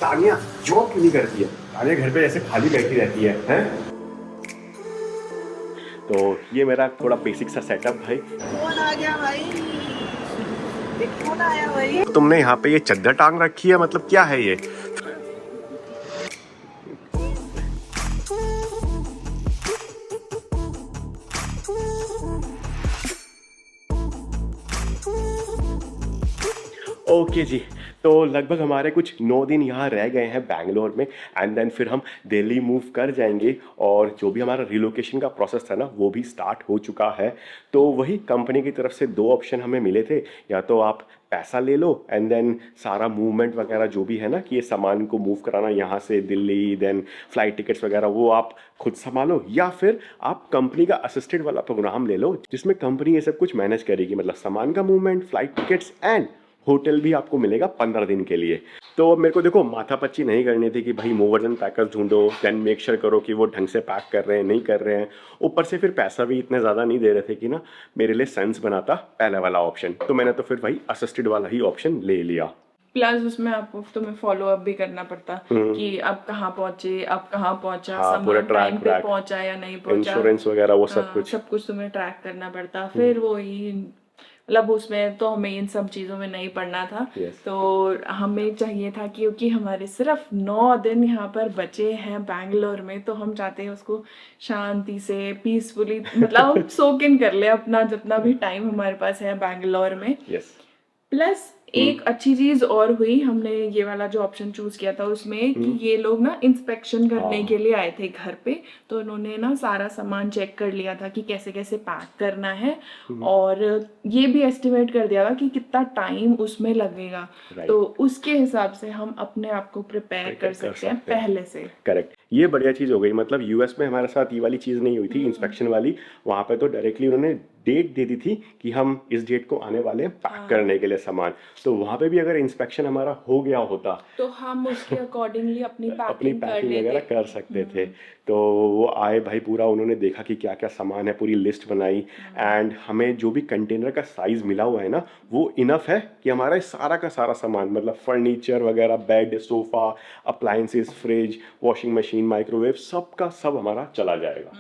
Tania job क्यों नहीं करती है? तानिया घर पे ऐसे खाली बैठी रहती है, हैं? तो ये मेरा थोड़ा बेसिक सा सेटअप भाई। कौन आ गया भाई? ये कौन आया भाई? तो तुमने यहाँ पे ये चद्दर टांग रखी है, मतलब क्या है ये? ओके जी, तो लगभग हमारे कुछ 9 दिन यहाँ रह गए हैं बैंगलोर में, एंड देन फिर हम दिल्ली मूव कर जाएंगे। और जो भी हमारा रिलोकेशन का प्रोसेस था ना, वो भी स्टार्ट हो चुका है। तो वही कंपनी की तरफ से 2 ऑप्शन हमें मिले थे, या तो आप पैसा ले लो एंड देन सारा मूवमेंट वगैरह जो भी है ना, कि ये सामान को मूव कराना यहाँ से दिल्ली, देन फ्लाइट टिकट्स वगैरह वो आप खुद संभालो, या फिर आप कंपनी का असिस्टेड वाला प्रोग्राम ले लो जिसमें कंपनी ये सब कुछ मैनेज करेगी, मतलब सामान का movement, flight tickets and hotel भी आपको मिलेगा 15 दिन के लिए। तो मेरे को देखो माथापच्ची नहीं करनी थी कि भाई मोवर्स एंड पैकर्स ढूंढो, देन मेक श्योर करो कि वो ढंग से पैक कर रहे हैं नहीं कर रहे हैं, ऊपर से फिर पैसा भी इतना ज़्यादा नहीं दे रहे थे कि ना मेरे लिए सेंस बनाता पहले वाला ऑप्शन। तो मैंने तो फिर वही असिस्टेड वाला ही ऑप्शन ले लिया। प्लस उसमें आपको तुम्हें फॉलो अप भी करना पड़ता कि अब कहाँ पहुंचे, अब कहाँ पहुंचा, हाँ, पूरा सामान टाइम पे ट्रैक पहुंचा या नहीं पहुंचा, इंश्योरेंस वगैरह वो सब हाँ, कुछ। सब कुछ तुम्हें ट्रैक करना पड़ता। फिर वही मतलब उसमें तो हमें इन सब चीज़ों में नहीं पड़ना था। Yes. तो हमें चाहिए था क्योंकि हमारे सिर्फ 9 दिन यहाँ पर बचे हैं बैंगलोर में, तो हम चाहते हैं उसको शांति से पीसफुली मतलब हम सोक इन कर ले अपना जितना भी टाइम हमारे पास है बैंगलोर में। यस। प्लस एक अच्छी चीज और हुई, हमने ये वाला जो ऑप्शन चूज किया था उसमें कि ये लोग ना इंस्पेक्शन करने के लिए आए थे घर पे, तो उन्होंने ना सारा सामान चेक कर लिया था कि कैसे कैसे पैक करना है, और ये भी एस्टिमेट कर दिया था कि कितना टाइम उसमें लगेगा। तो उसके हिसाब से हम अपने आप को प्रिपेयर कर सकते हैं पहले से। करेक्ट, ये बढ़िया चीज़ हो गई। मतलब यूएस में हमारे साथ ये वाली चीज़ नहीं हुई थी इंस्पेक्शन वाली, वहाँ पे तो डायरेक्टली उन्होंने डेट दे दी थी कि हम इस डेट को आने वाले हैं पैक करने के लिए सामान। तो वहाँ पे भी अगर इंस्पेक्शन हमारा हो गया होता तो हम उसके अकॉर्डिंगली अपनी पैकिंग पैकिंग वगैरह कर सकते थे। तो वो आए भाई, पूरा उन्होंने देखा कि क्या क्या सामान है, पूरी लिस्ट बनाई, एंड हमें जो भी कंटेनर का साइज मिला हुआ है ना, वो इनफ है कि हमारा सारा का सारा सामान, मतलब फर्नीचर वगैरह, bed, sofa, appliances, fridge, washing machine, microwave, सब का सब हमारा चला जाएगा।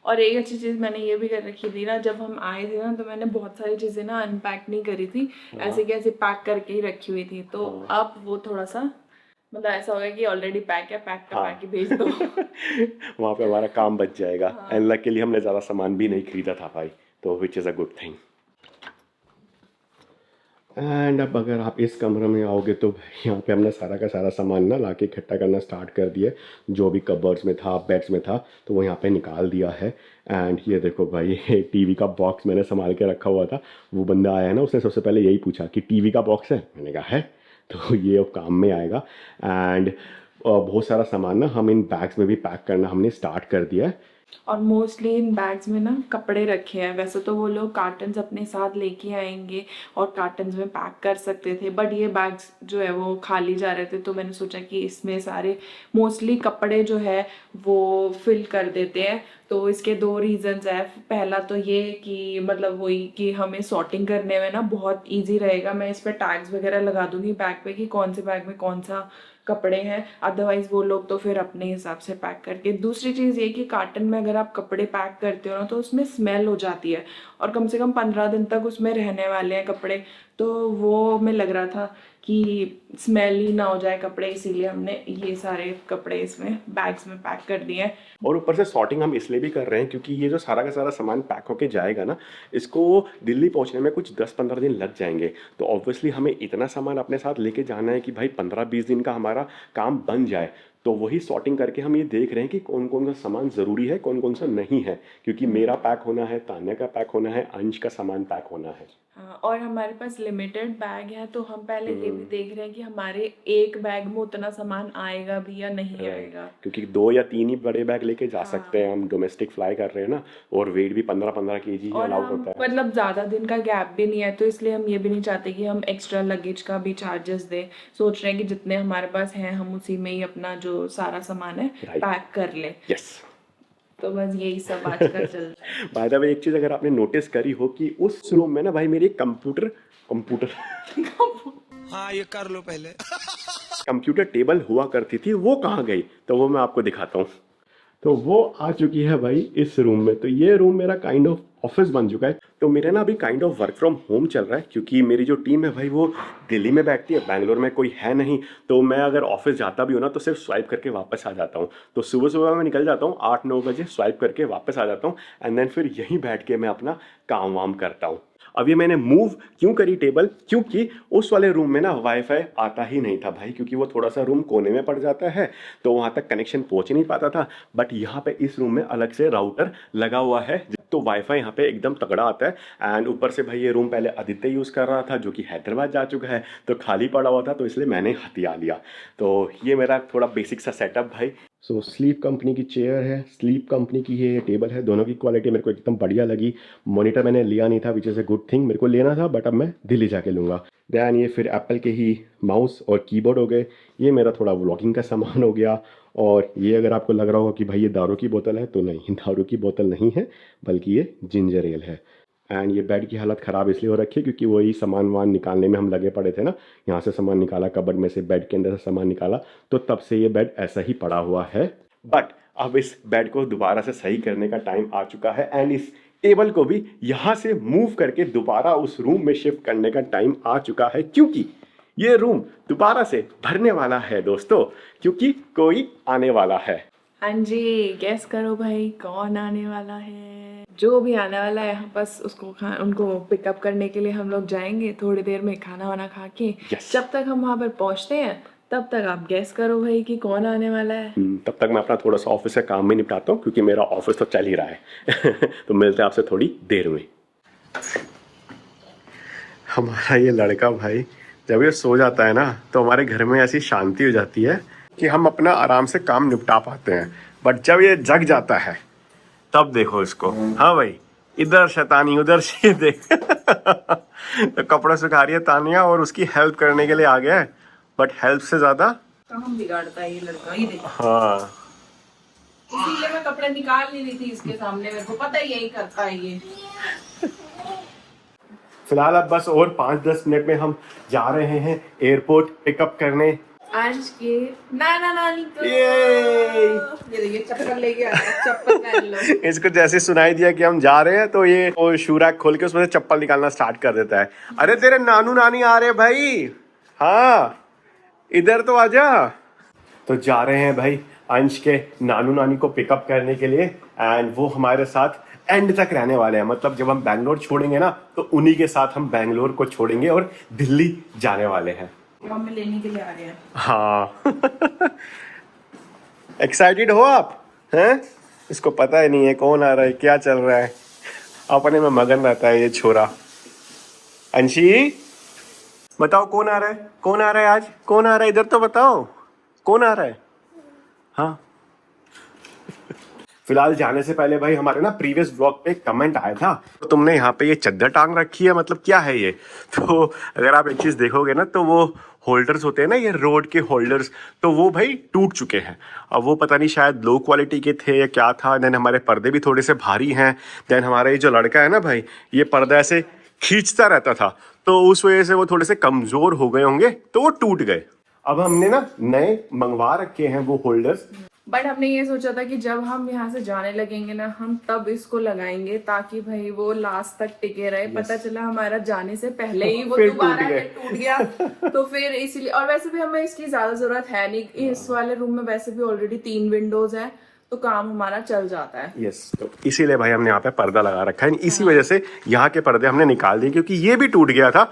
और एक अच्छी चीज़ मैंने ये भी कर रखी थी ना, जब हम आए थे ना तो मैंने बहुत सारी चीज़ें ना अनपैक नहीं करी थी, ऐसे की ऐसे पैक करके ही रखी हुई थी। तो अब वो थोड़ा सा मतलब ऐसा हो गया कि ऑलरेडी पैक है, पैक करवा के भेज दो। वहाँ पे हमारा काम बच जाएगा। एंड लकीली हमने ज़्यादा सामान भी नहीं खरीदा था भाई, तो which is a good thing. And अब अगर आप इस कमरे में आओगे तो यहाँ पे हमने सारा का सारा सामान ना लाके इकट्ठा करना स्टार्ट कर दिया। जो भी कबर्ड्स में था, बेड्स में था, तो वो यहाँ पे निकाल दिया है। एंड ये देखो भाई, ये टीवी का बॉक्स मैंने संभाल के रखा हुआ था। वो बंदा आया ना, उसने सबसे पहले यही पूछा कि टीवी का बॉक्स है। मैंने कहा है, तो ये अब काम में आएगा। एंड बहुत सारा सामान ना हम इन बैग्स में भी पैक करना हमने स्टार्ट कर दिया है। और मोस्टली इन बैग्स में ना कपड़े रखे हैं। वैसे तो वो लोग कार्टन्स अपने साथ लेके आएंगे और कार्टन्स में पैक कर सकते थे, बट ये बैग्स जो है वो खाली जा रहे थे, तो मैंने सोचा कि इसमें सारे मोस्टली कपड़े जो है वो फिल कर देते हैं। तो इसके 2 रीजंस है। पहला तो ये कि मतलब वही कि हमें सॉर्टिंग करने में ना बहुत ईजी रहेगा। मैं इस पर टैग्स वगैरह लगा दूंगी बैग पे कि कौन से बैग में कौन सा कपड़े हैं, अदरवाइज वो लोग तो फिर अपने हिसाब से पैक करके। दूसरी चीज़ ये कि कार्टन में अगर आप कपड़े पैक करते हो ना तो उसमें स्मेल हो जाती है, और कम से कम 15 दिन तक उसमें रहने वाले हैं कपड़े, तो वो हमें लग रहा था कि स्मेल ही ना हो जाए कपड़े, इसीलिए हमने ये सारे कपड़े इसमें बैग्स में पैक कर दिए हैं। और ऊपर से सॉर्टिंग हम इसलिए भी कर रहे हैं क्योंकि ये जो सारा का सारा सामान पैक होके जाएगा ना, इसको दिल्ली पहुंचने में कुछ 10-15 दिन लग जाएंगे। तो ऑब्वियसली हमें इतना सामान अपने साथ लेके जाना है कि भाई 15-20 दिन का हमारा काम बन जाए। तो वही सॉर्टिंग करके हम ये देख रहे हैं कि कौन कौन सा सामान ज़रूरी है, कौन कौन सा नहीं है, क्योंकि मेरा पैक होना है, तान्या का पैक होना है, अंश का सामान पैक होना है। हाँ, और हमारे पास लिमिटेड बैग है, तो हम पहले ये भी देख रहे हैं कि हमारे एक बैग में उतना सामान आएगा भी या नहीं आएगा, क्योंकि 2 या 3 ही बड़े बैग लेके जा सकते हैं। हम डोमेस्टिक फ्लाई कर रहे हैं ना, और वेट भी 15-15 kg ही और अलाउड हम होता है। मतलब ज़्यादा दिन का गैप भी नहीं है, तो इसलिए हम ये भी नहीं चाहते कि हम एक्स्ट्रा लगेज का भी चार्जेस दें। सोच रहे हैं कि जितने हमारे पास हैं हम उसी में ही अपना जो सारा सामान है पैक कर लें। यस। तो बस यही सब आजकल चल रहा है। बाय द वे, एक चीज़ अगर आपने नोटिस करी हो कि उस रूम में ना भाई मेरी कंप्यूटर हाँ ये कर लो पहले। कंप्यूटर टेबल हुआ करती थी वो कहाँ गई, तो वो मैं आपको दिखाता हूँ। तो वो आ चुकी है भाई इस रूम में। तो ये रूम मेरा काइंड ऑफ ऑफिस बन चुका है। तो मेरा ना अभी kind of work from home चल रहा है, क्योंकि मेरी जो टीम है भाई वो दिल्ली में बैठती है, बैंगलोर में कोई है नहीं। तो मैं अगर ऑफिस जाता भी हूँ ना तो सिर्फ स्वाइप करके वापस आ जाता हूँ। तो सुबह सुबह मैं निकल जाता हूँ 8-9 बजे, स्वाइप करके वापस आ जाता हूँ एंड देन फिर यहीं बैठ के मैं अपना काम वाम करता हूँ। अब ये मैंने मूव क्यों करी टेबल, क्योंकि उस वाले रूम में ना वाईफाई आता ही नहीं था भाई, क्योंकि वो थोड़ा सा रूम कोने में पड़ जाता है तो वहाँ तक कनेक्शन पहुँच नहीं पाता था। बट यहाँ पे इस रूम में अलग से राउटर लगा हुआ है, तो वाईफाई यहाँ पे एकदम तगड़ा आता है। एंड ऊपर से भाई ये रूम पहले आदित्य यूज़ कर रहा था जो कि हैदराबाद जा चुका है, तो खाली पड़ा हुआ था, तो इसलिए मैंने हथिया लिया। तो ये मेरा थोड़ा बेसिक सा सेटअप भाई। सो स्लीप कंपनी की चेयर है, स्लीप कंपनी की ये टेबल है, दोनों की क्वालिटी मेरे को एकदम बढ़िया लगी। मॉनिटर मैंने लिया नहीं था which is a good thing, मेरे को लेना था बट अब मैं दिल्ली जाके लूँगा। दैन ये फिर एप्पल के ही माउस और कीबोर्ड हो गए। ये मेरा थोड़ा व्लॉगिंग का सामान हो गया। और ये अगर आपको लग रहा होगा कि भाई ये दारू की बोतल है, तो नहीं, दारू की बोतल नहीं है बल्कि ये जिंजर एल है। एंड ये बेड की हालत ख़राब इसलिए हो रखी है क्योंकि वही सामान वान निकालने में हम लगे पड़े थे ना। यहाँ से सामान निकाला, कबर्ड में से बेड के अंदर से सामान निकाला, तो तब से ये बेड ऐसा ही पड़ा हुआ है। बट अब इस बेड को दोबारा से सही करने का टाइम आ चुका है एंड इस टेबल को भी यहाँ से मूव करके दोबारा उस रूम में शिफ्ट करने का टाइम आ चुका है, क्योंकि ये रूम दोबारा से भरने वाला है दोस्तों, क्योंकि कोई आने वाला है। हाँ जी, गेस करो भाई कौन आने वाला है। जो भी आने वाला है बस उसको उनको पिकअप करने के लिए हम लोग जाएंगे थोड़ी देर में खाना वाना खा के। Yes. जब तक हम वहाँ पर पहुँचते हैं तब तक आप गेस करो भाई कि कौन आने वाला है। तब तक मैं अपना थोड़ा सा ऑफिस का काम भी निपटाता हूँ, क्योंकि मेरा ऑफिस तो चल ही रहा है। तो मिलते हैं आपसे थोड़ी देर में। हमारा ये लड़का भाई जब ये सो जाता है ना तो हमारे घर में ऐसी शांति हो जाती है कि हम अपना आराम से काम निपटा पाते हैं। बट जब ये जग जाता है तब देखो इसको। हाँ भाई, इधर शैतानी उधर से देख। तो कपड़े सुखा रही है तानिया और उसकी हेल्प करने के लिए आ गया है, बट हेल्प से ज्यादा काम बिगाड़ता है ये लड़का, ये देखो। हाँ, इसीलिए मैं कपड़े निकाल नहीं रही थी इसके सामने, मेरे को पता है यही करता है ये। फिलहाल अब बस और 5-10 मिनट में हम जा रहे हैं एयरपोर्ट पिकअप करने आज के नाना नानी को। ये देखिए चप्पल लेके आ गया, चप्पल पहन लो। इसको जैसे सुनाई दिया कि हम जा रहे हैं तो ये वो शू रैक खोल के उसमें से चप्पल निकालना स्टार्ट कर देता है। अरे तेरे नानू नानी आ रहे भाई, हाँ इधर तो आजा। तो जा रहे हैं भाई अंश के नानू नानी को पिकअप करने के लिए एंड वो हमारे साथ एंड तक रहने वाले हैं। मतलब जब हम बैंगलोर छोड़ेंगे ना तो उन्हीं के साथ हम बैंगलोर को छोड़ेंगे और दिल्ली जाने वाले हैं। हमें लेने के लिए आ रहे हैं। हाँ। एक्साइटेड हो आप हैं? इसको पता ही नहीं है कौन आ रहा है, क्या चल रहा है, अपने में मगन रहता है ये छोरा। अंशी बताओ कौन आ रहा है, कौन आ रहा है आज, कौन आ रहा है, इधर तो बताओ कौन आ रहा है। हाँ, फिलहाल जाने से पहले भाई हमारे ना प्रीवियस ब्लॉग पे कमेंट आया था, तो तुमने यहाँ पे ये चद्दर टांग रखी है, मतलब क्या है ये। तो अगर आप एक चीज देखोगे ना तो वो होल्डर्स होते हैं ना, ये रोड के होल्डर्स, तो वो भाई टूट चुके हैं। अब वो पता नहीं शायद लो क्वालिटी के थे या क्या था। देन हमारे पर्दे भी थोड़े से भारी हैं। देन हमारा ये जो लड़का है ना भाई, ये पर्दा ऐसे खींचता रहता था, तो उस वजह से वो थोड़े से कमजोर हो गए होंगे, तो वो टूट गए। अब हमने ना नए मंगवा रखे हैं वो होल्डर्स। बट हमने ये सोचा था कि जब हम यहाँ से जाने लगेंगे ना हम तब इसको लगाएंगे ताकि भाई वो लास्ट तक टिके रहे। पता चला हमारा जाने से पहले ही वो फिर दोबारा टूट गया। तो फिर इसीलिए, और वैसे भी हमें इसकी ज्यादा जरूरत है नहीं, इस वाले रूम में वैसे भी ऑलरेडी 3 विंडोज है तो काम हमारा चल जाता है। यस, तो इसीलिए भाई हमने यहाँ पे पर्दा लगा रखा है। इसी वजह से यहाँ के पर्दे हमने निकाल दिए, क्योंकि ये भी टूट गया था।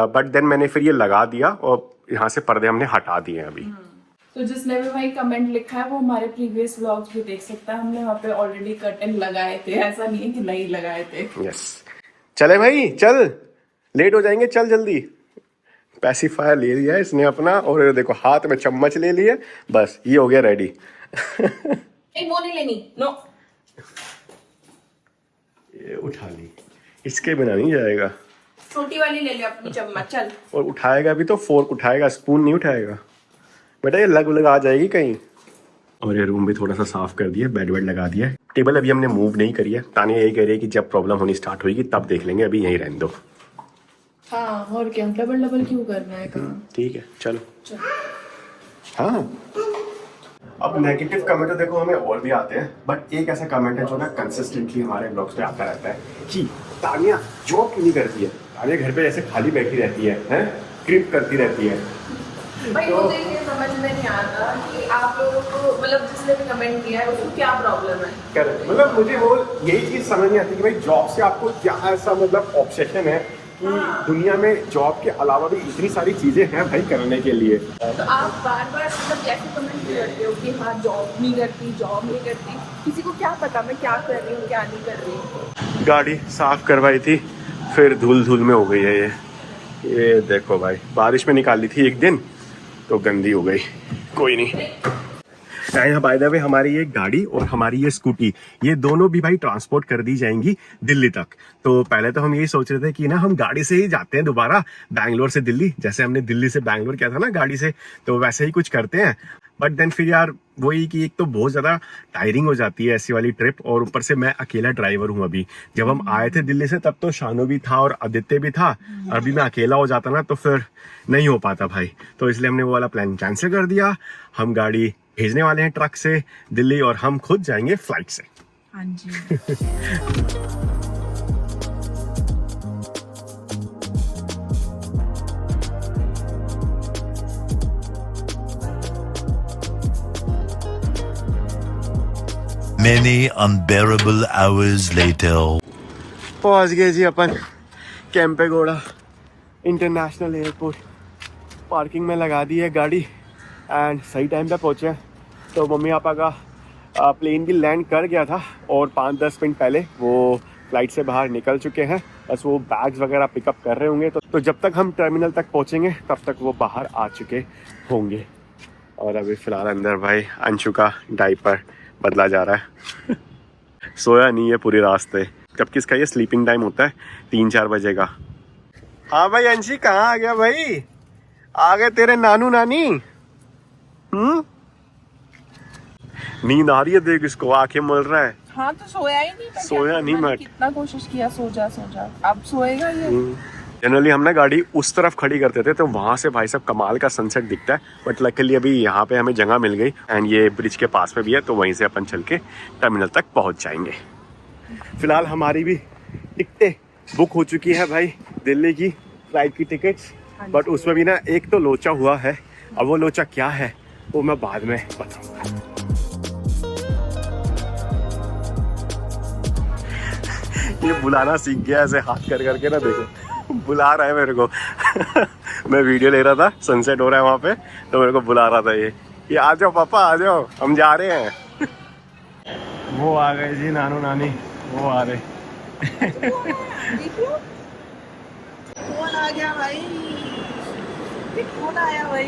बट देन मैंने फिर ये लगा दिया और यहाँ से पर्दे हमने हटा दिए अभी। तो जिसने भी भाई कमेंट लिखा है वो हमारे प्रीवियस व्लॉग्स भी देख सकता है। हमने वहाँ पे ऑलरेडी कर्टन लगाए थे, ऐसा नहीं है कि नहीं लगाए थे। यस, चले भाई चल, लेट हो जाएंगे, चल जल्दी। पैसिफायर ले लिया है इसने अपना, और देखो हाथ में चम्मच ले लिया, बस ये हो गया रेडी। वो नहीं लेनी, नो। ये उठा ली, इसके बिना नहीं जाएगा। छोटी वाली ले ले अपनी चम्मच, चल। और उठाएगा भी तो फोर्क उठाएगा, स्पून नहीं उठाएगा बेटा, ये लग आ जाएगी कहीं। और ये रूम भी थोड़ा सा साफ कर दिया, बेड वेड लगा दिया है। टेबल अभी हमने मूव नहीं करी है, तानिया यही कह रही है कि जब प्रॉब्लम होनी स्टार्ट होगी तब देख लेंगे, अभी यहीं रहने दो। हाँ, और क्या, डबल डबल क्यों करना है काम। ठीक है, चलो। हाँ, अब नेगेटिव कमेंट तो देखो हमें और भी आते हैं, बट एक ऐसा कमेंट है जो ना कंसिस्टेंटली हमारे ब्लॉग्स पे आता रहता है कि तानिया जॉब क्यों नहीं करती है, तानिया घर पे ऐसे खाली बैठी रहती है, हैं क्रिप करती रहती है। भाई मुझे ये समझ में नहीं आता कि आप लोगों को मतलब जिसने भी कमेंट किया है उसको क्या प्रॉब्लम है। करेक्ट, मतलब मुझे वो यही चीज समझ नहीं आती कि भाई जॉब से आपको क्या ऐसा मतलब ऑब्सेशन है कि दुनिया में जॉब के अलावा भी इतनी सारी चीजें हैं भाई करने के लिए। तो आप बार बार मतलब कैसे कमेंट करते हो कि हाँ जॉब नहीं करती, किसी को क्या पता मैं क्या कर रही हूँ क्या नहीं कर रही हूँ। गाड़ी साफ करवाई थी, फिर धूल धूल में हो गई है ये देखो भाई, बारिश में निकाली थी एक दिन तो गंदी हो गई, कोई नहीं। यहाँ बाय द वे हमारी ये गाड़ी और हमारी ये स्कूटी, ये दोनों भी भाई ट्रांसपोर्ट कर दी जाएंगी दिल्ली तक। तो पहले तो हम यही सोच रहे थे कि ना हम गाड़ी से ही जाते हैं दोबारा बैंगलोर से दिल्ली, जैसे हमने दिल्ली से बैंगलोर किया था ना गाड़ी से, तो वैसे ही कुछ करते हैं। बट देन फिर यार वही कि एक तो बहुत ज्यादा टायरिंग हो जाती है ऐसी वाली ट्रिप, और ऊपर से मैं अकेला ड्राइवर हूँ अभी। जब हम आए थे दिल्ली से तब तो शानू भी था और आदित्य भी था, अभी मैं अकेला हो जाता ना तो फिर नहीं हो पाता भाई, तो इसलिए हमने वो वाला प्लान कैंसिल कर दिया। हम गाड़ी भेजने वाले हैं ट्रक से दिल्ली और हम खुद जाएंगे फ्लाइट से। हाँ जी। Many unbearable hours later. पहुंच गए जी अपन कैंपेगौड़ा इंटरनेशनल एयरपोर्ट। पार्किंग में लगा दी है गाड़ी एंड सही टाइम पे पहुंचे हैं। तो मम्मी पापा का प्लेन भी लैंड कर गया था और 5-10 मिनट पहले वो फ्लाइट से बाहर निकल चुके हैं, बस वो बैग्स वगैरह पिकअप कर रहे होंगे। तो जब तक हम टर्मिनल तक पहुंचेंगे तब तक वो बाहर आ चुके होंगे। और अभी फिलहाल अंदर भाई अंशु का डायपर बदला जा रहा है। सोया नहीं है पूरे रास्ते, कब किसका ये स्लीपिंग टाइम होता है 3-4 बजे का। हाँ भाई अंशी कहाँ आ गया भाई, आ गए तेरे नानू नानी। नींद आ रही है, देख इसको आंखें मल रहा है। हाँ तो सोया ही नहीं, सोया नहीं मैं कितना कोशिश किया सो जा अब सोएगा ये। जनरली हम ना गाड़ी उस तरफ खड़ी करते थे तो वहां से भाई साहब कमाल का सनसेट दिखता है, बट लकीली अभी यहाँ पे हमें जगह मिल गई एंड ये ब्रिज के पास में भी है, तो वहीं से अपन चल के टर्मिनल तक पहुंच जाएंगे। फिलहाल हमारी भी टिकटें बुक हो चुकी है भाई, दिल्ली की फ्लाइट की टिकट्स, बट उसमें भी ना एक तो लोचा हुआ है। अब वो लोचा क्या है वो मैं बाद में बताऊंगा। ये बुलाना सीख गया ऐसे हाथ कर करके ना, देखो बुला रहा है मेरे को। मैं वीडियो ले रहा था, सनसेट हो रहा है वहाँ पे, तो मेरे को बुला रहा था ये आ जाओ पापा आ जाओ हम जा रहे हैं। वो आ गए जी नानू नानी, वो आ रहे। कौन आ गया भाई, कौन आया भाई।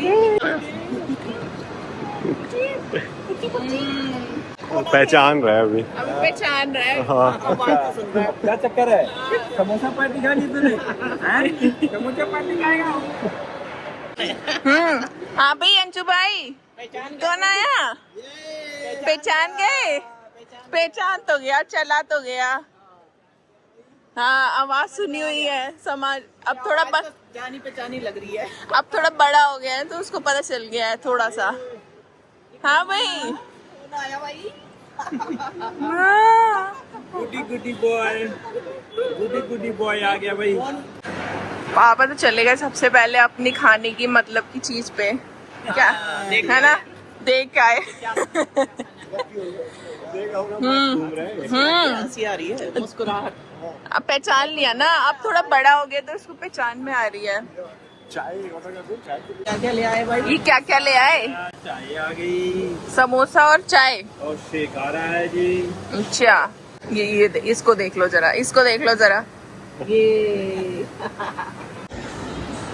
पहचान रहा है अभी पहचान रहा है। हाँ। क्या चक्कर है, समोसा पार्टी खानी तूने? समोसा पार्टी खाएगा? हाँ भाई अंशु भाई कौन आया, पहचान गए, पहचान तो गया, चला तो गया। हाँ आवाज सुनी हुई है, समाज अब थोड़ा जानी पहचानी लग रही है। अब थोड़ा बड़ा हो गया है तो उसको पता चल गया है थोड़ा सा। हाँ भाई आया भाई, हाँ। गुडी बॉय आ गया भाई। पापा तो चले गए सबसे पहले अपनी खाने की मतलब की चीज पे, क्या है ना, देख के आए। हंसी आ रही है, मुस्कुराहट। अब पहचान लिया ना, अब थोड़ा बड़ा हो गया तो उसको पहचान में आ रही है। क्या क्या ले आए भाई? ये क्या क्या ले आए? चाय आ गई समोसा और चाय और शेक आ रहा है जी। अच्छा ये इसको देख लो जरा, इसको देख लो जरा। ये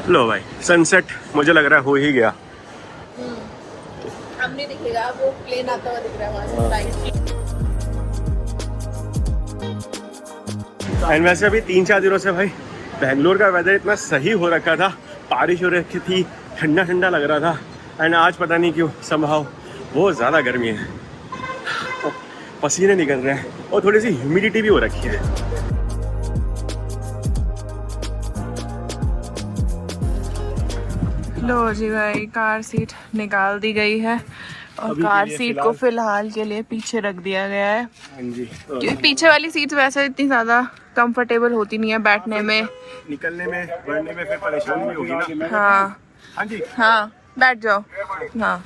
लो भाई सनसेट मुझे लग रहा है हो ही गया। अब नहीं दिखेगा, वो प्लेन आता हुआ दिख रहा है वहाँ से। एंड वैसे अभी 3-4 दिनों से भाई बेंगलोर का वेदर इतना सही हो रखा था, बारिश हो रखी थी, ठंडा ठंडा लग रहा था, एंड आज पता नहीं क्यों समहाउ बहुत ज़्यादा गर्मी है, पसीने निकल रहे हैं और थोड़ी सी ह्यूमिडिटी भी हो रखी है। लो जी भाई, कार सीट निकाल दी गई है और अभी के कार लिए सीट को फिलहाल के लिए पीछे रख दिया गया है, हाँ जी। क्योंकि पीछे वाली सीट वैसे इतनी ज्यादा कंफर्टेबल होती नहीं है बैठने में। निकलने में बढ़ने में फिर परेशानी भी होगी ना। हाँ हाँ जी। हाँ, बैठ जाओ। हाँ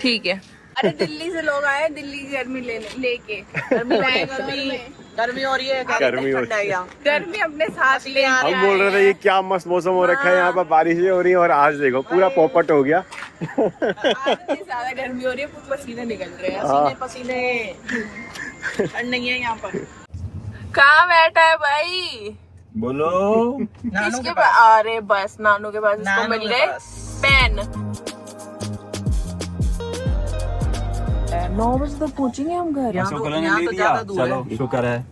ठीक है। अरे दिल्ली से लोग आए दिल्ली की गर्मी लेके गर्मी हो रही है, गर्मी हो रही है। गर्मी अपने साथ ले हम बोल रहे थे ये क्या मस्त मौसम हो रखा है, यहाँ पर बारिशें हो रही हैं और आज देखो पूरा पोपट हो गया। इतनी ज्यादा गर्मी हो रही है, पसीने निकल रहे हैं। पसीने ठंड नहीं है यहाँ पर। कहाँ बैठा है भाई? बोलो किसके पास? अरे बस नानू के पास इसको मिल गए पेन। 9 बजे तक पहुंचेंगे हम घर। यहाँ तो ज्यादा दूर है। शुक्र है।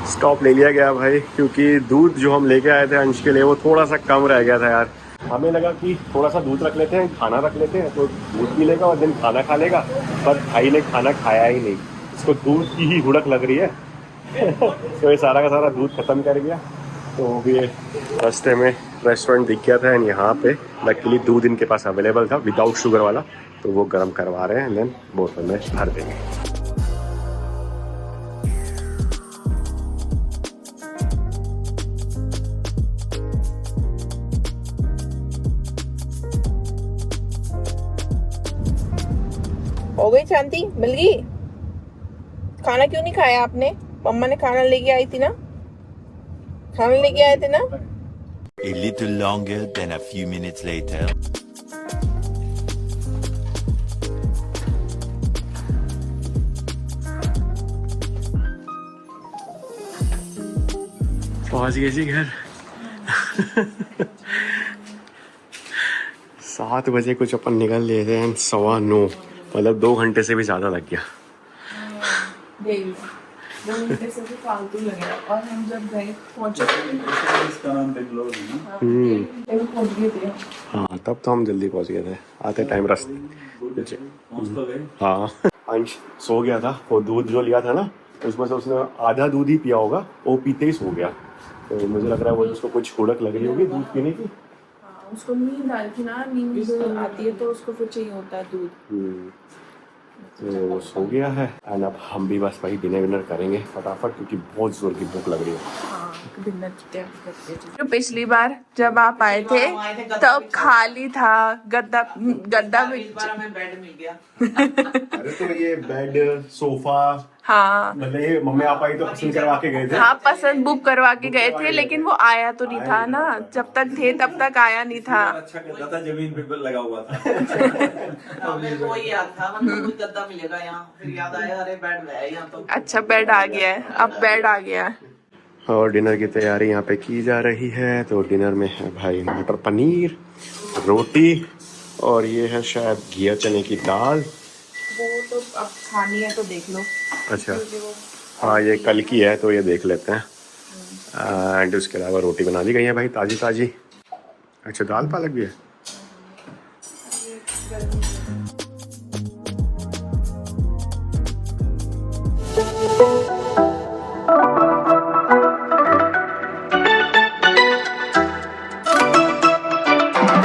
स्टॉप ले लिया गया भाई, क्योंकि दूध जो हम लेके आए थे अंश के लिए वो थोड़ा सा कम रह गया था यार। हमें लगा कि थोड़ा सा दूध रख लेते हैं, खाना रख लेते हैं, तो दूध पी लेगा और दिन खाना खा लेगा। पर भाई ने खाना खाया ही नहीं, इसको दूध की ही हुड़क लग रही है। तो ये सारा का सारा दूध खत्म कर गया। तो ये रास्ते में रेस्टोरेंट दिख गया था एंड यहाँ पे लकीली दूध इनके पास अवेलेबल था विदाउट शुगर वाला, तो वो गर्म करवा रहे हैं, देन बोतल में भर देंगे। हो गई शांति? मिल गई? खाना क्यों नहीं खाया आपने? मम्मा ने खाना लेके आई थी ना? खाना लेके आए थे ना? A little longer than a few minutes later. पहुंच गए जी घर। 7 बजे कुछ अपन निकल लिए थे एंड 9:15, मतलब 2 घंटे से भी ज़्यादा लग गया। 2 घंटे से भी फालतू लगेगा। और हम जब गए पहुंचे पहुंच गए थे। हाँ तब तो हम जल्दी पहुंच गए थे, आते टाइम रास्ते। हाँ अंश सो गया था, वो दूध जो लिया था ना उसमें से उसने आधा दूध ही पिया होगा, वो पीते ही सो गया। तो मुझे लग रहा है वो उसको कुछ हुड़क लग रही होगी दूध पीने की। हाँ, उसको नींद आई थी ना, नींद आती है तो उसको फिर चाहिए होता है दूध। तो वो सो गया है एंड अब हम भी बस भाई डिनर करेंगे फटाफट, क्योंकि बहुत जोर की भूख लग रही है। डिनर की तैयारी करते हैं। तो पिछली बार जब आप आए थे तब खाली था, गद्दा इस बार हमें बेड मिल गया। अरे तो ये बेड सोफा, हाँ मतलब ये मम्मी पापा ही तो पसंद करवा के गए थे। हाँ पसंद बुक करवा के गए थे, लेकिन वो आया तो नहीं था ना, जब तक थे तब तक आया नहीं था। अच्छा गद्दा था, जमीन पे लगा हुआ था। मेरे को वही याद था, मतलब कोई गद्दा मिलेगा यहाँ, फिर याद आया अरे बेड है यहाँ तो। अच्छा बेड आ गया है, अब बेड आ गया है। और डिनर की तैयारी यहाँ पे की जा रही है। तो डिनर में है भाई मटर पनीर, रोटी और ये है शायद घिया चने की दाल। वो तो अब खानी है तो देख लो। अच्छा हाँ ये कल की है तो ये देख लेते हैं। एंड उसके अलावा रोटी बना दी गई है भाई ताज़ी ताज़ी। अच्छा दाल पालक भी है।